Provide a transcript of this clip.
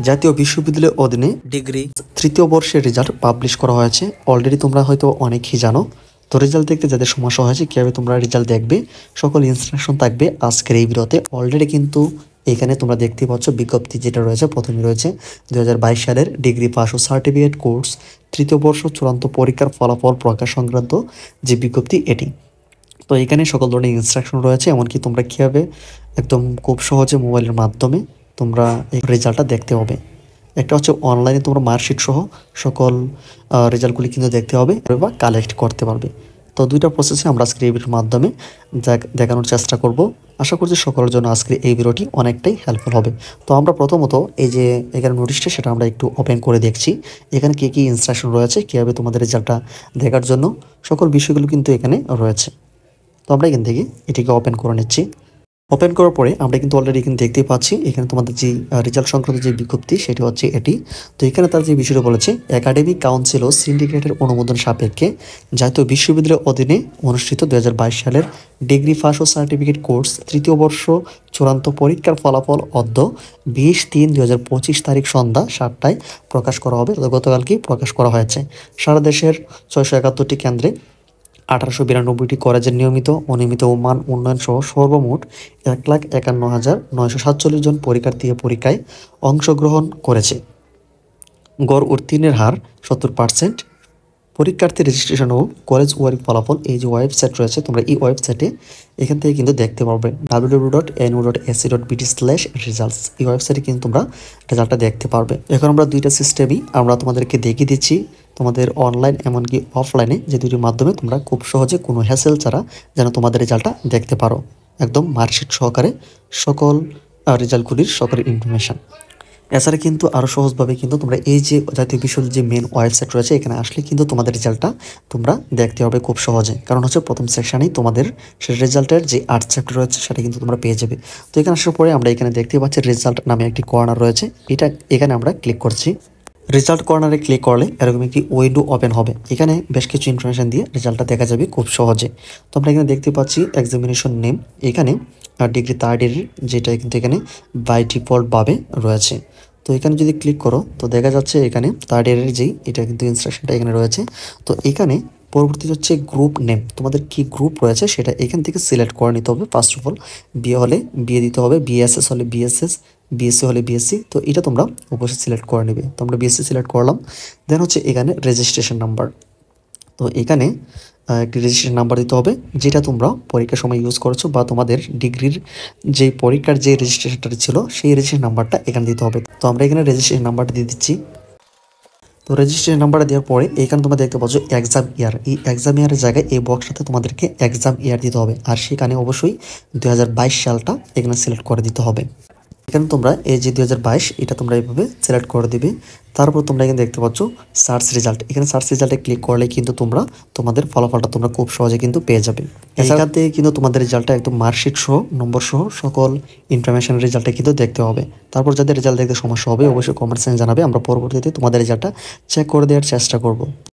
জাতীয় বিশ্ববিদ্যালয়ের অধীনে ডিগ্রি তৃতীয় বর্ষের রেজাল্ট পাবলিশ করা হয়েছে। অলরেডি তোমরা হয়তো অনেকেই জানো। তো রেজাল্ট দেখতে যাদের সমস্যা হয়েছে কীভাবে তোমরা রেজাল্ট দেখবে সকল ইনস্ট্রাকশন থাকবে আজকের এই ভিডিওতে। অলরেডি কিন্তু এখানে তোমরা দেখতে পাচ্ছ বিজ্ঞপ্তি যেটা রয়েছে, প্রথমে রয়েছে 2022 সালের ডিগ্রি পাস ও সার্টিফিকেট কোর্স তৃতীয় বর্ষ চূড়ান্ত পরীক্ষার ফলাফল প্রকাশ সংক্রান্ত যে বিজ্ঞপ্তি এটি। তো এখানে সকল ধরনের ইনস্ট্রাকশন রয়েছে, এমনকি তোমরা কীভাবে একদম খুব সহজে মোবাইলের মাধ্যমে তোমরা এই রেজাল্টটা দেখতে হবে। একটা হচ্ছে অনলাইনে তোমরা মার্কশিট সহ সকল রেজাল্টগুলি কিন্তু দেখতে হবে বা কালেক্ট করতে পারবে। তো দুইটা প্রসেসে আমরা আজকের এই ভিডিওর মাধ্যমে দেখানোর চেষ্টা করব। আশা করছি সকলের জন্য আজকের এই ভিডিওটি অনেকটাই হেল্পফুল হবে। তো আমরা প্রথমত এই যে এখানে নোটিশটা সেটা আমরা একটু ওপেন করে দেখছি, এখানে কী কী ইনস্ট্রাকশন রয়েছে, কীভাবে তোমাদের রেজাল্টটা দেখার জন্য সকল বিষয়গুলো কিন্তু এখানে রয়েছে। তো আমরা এখান থেকে এটিকে ওপেন করে নিচ্ছি। ওপেন করার পরে আমরা কিন্তু অলরেডি এখানে দেখতেই পাচ্ছি এখানে তোমাদের যে রেজাল্ট সংক্রান্ত যে বিজ্ঞপ্তি সেটি হচ্ছে এটি। তো এখানে তার যে বিষয়টা বলেছে, একাডেমিক কাউন্সিল ও সিন্ডিকেটের অনুমোদন সাপেক্ষে জাতীয় বিশ্ববিদ্যালয়ের অধীনে অনুষ্ঠিত 2022 সালের ডিগ্রি পাস ও সার্টিফিকেট কোর্স তৃতীয় বর্ষ চূড়ান্ত পরীক্ষার ফলাফল অদ্য 20/3/2025 তারিখ সন্ধ্যা 7টায় প্রকাশ করা হবে। গতকালকেই প্রকাশ করা হয়েছে। সারা দেশের 671টি কেন্দ্রে 1892টি কলেজের নিয়মিত অনিয়মিত ও মান উন্নয়ন সহ সর্বমোট 1,51,947 জন পরীক্ষার্থী পরীক্ষায় অংশগ্রহণ করেছে। গড় উত্তীর্ণের হার 70%। পরীক্ষার্থী রেজিস্ট্রেশন ও কলেজ ওয়ার্ক ফলাফল এই যে ওয়েবসাইট রয়েছে, তোমরা এই ওয়েবসাইটে এখান থেকে কিন্তু দেখতে পারবে www.nu.ac.bt/results। এই ওয়েবসাইটে কিন্তু তোমরা রেজাল্টটা দেখতে পারবে। এখন আমরা দুইটা সিস্টেমই আমরা তোমাদেরকে দেখিয়ে দিচ্ছি, তোমাদের অনলাইন এমনকি অফলাইনে, যে দুটির মাধ্যমে তোমরা খুব সহজে কোনো হ্যাসেল ছাড়া যেন তোমাদের রেজাল্টটা দেখতে পারো, একদম মার্কশিট সহকারে সকল রেজাল্টগুলির সকল ইনফরমেশান। এছাড়া কিন্তু আরও সহজভাবে কিন্তু তোমরা এই যে জাতীয় বিশ্ববিদ্যালয়ের যে মেন ওয়েবসাইট রয়েছে এখানে আসলে কিন্তু তোমাদের রেজাল্টটা তোমরা দেখতে হবে খুব সহজে। কারণ হচ্ছে প্রথম সেকশানেই তোমাদের সেই রেজাল্টের যে আর্ট চ্যাপ্টার রয়েছে সেটা কিন্তু তোমরা পেয়ে যাবে। তো এখানে আসার পরে আমরা এখানে দেখতে পাচ্ছি রেজাল্ট নামে একটি কর্নার রয়েছে, এখানে আমরা ক্লিক করছি। রেজাল্ট কর্নারে ক্লিক করলে এরকম একটি উইন্ডো ওপেন হবে। এখানে বেশ কিছু ইনফরমেশান দিয়ে রেজাল্টটা দেখা যাবে খুব সহজে। তো আমরা এখানে দেখতে পাচ্ছি এক্সামিনেশন নেম, এখানে ডিগ্রি থার্ড ইয়ারের যেটা কিন্তু এখানে বাই ডিফল্ট ভাবে রয়েছে। তো এখানে যদি ক্লিক করো তো দেখা যাচ্ছে এখানে থার্ড ইয়ারের যেই এটা কিন্তু ইনস্ট্রাকশনটা এখানে রয়েছে। তো এখানে পরবর্তী হচ্ছে গ্রুপ নেম, তোমাদের কি গ্রুপ রয়েছে সেটা এখান থেকে সিলেক্ট করে নিতে হবে। ফার্স্ট অফ অল বিএ হলে বিএ দিতে হবে, বিএসএস হলে বিএসএস, বিএসসি হলে বিএসসি। তো এটা তোমরা অবশ্যই সিলেক্ট করে নেবে। তো আমরা বিএসসি সিলেক্ট করলাম। দেন হচ্ছে এখানে রেজিস্ট্রেশন নাম্বার, তো এখানে একটি রেজিস্ট্রেশন নাম্বার দিতে হবে যেটা তোমরা পরীক্ষার সময় ইউজ করেছো বা তোমাদের ডিগ্রির যে পরীক্ষার যে রেজিস্ট্রেশনটা ছিল সেই রেজিস্ট্রেশন নাম্বারটা এখানে দিতে হবে। তো আমরা এখানে রেজিস্ট্রেশন নাম্বারটা দিয়ে দিচ্ছি। তো রেজিস্ট্রেশন নাম্বারটা দেওয়ার পরে এখানে তোমরা দেখতে পাচ্ছ এক্সাম ইয়ার, এই এক্সাম ইয়ারের জায়গায় এই বক্সটাতে তোমাদেরকে এক্সাম ইয়ার দিতে হবে, আর সেখানে অবশ্যই 2022 সালটা এখানে সিলেক্ট করে দিতে হবে। এখানে তোমরা এই যে 2022 এটা তোমরা এইভাবে সিলেক্ট করে দিবে। তারপর তোমরা এখানে দেখতে পাচ্ছ সার্চ রেজাল্ট, এখানে সার্চ রেজাল্টে ক্লিক করলে কিন্তু তোমরা তোমাদের ফলাফলটা তোমরা খুব সহজে কিন্তু পেয়ে যাবে। এখান থেকে কিন্তু তোমাদের রেজাল্টটা একদম মার্কশিট সহ নম্বর সহ সকল ইনফরমেশন রেজাল্টটা কিন্তু দেখতে হবে। তারপর যাদের রেজাল্ট দেখতে সমস্যা হবে অবশ্যই কমেন্ট সেকশনে জানাবে, আমরা পরবর্তীতে তোমাদের রেজাল্টটা চেক করে দেওয়ার চেষ্টা করব।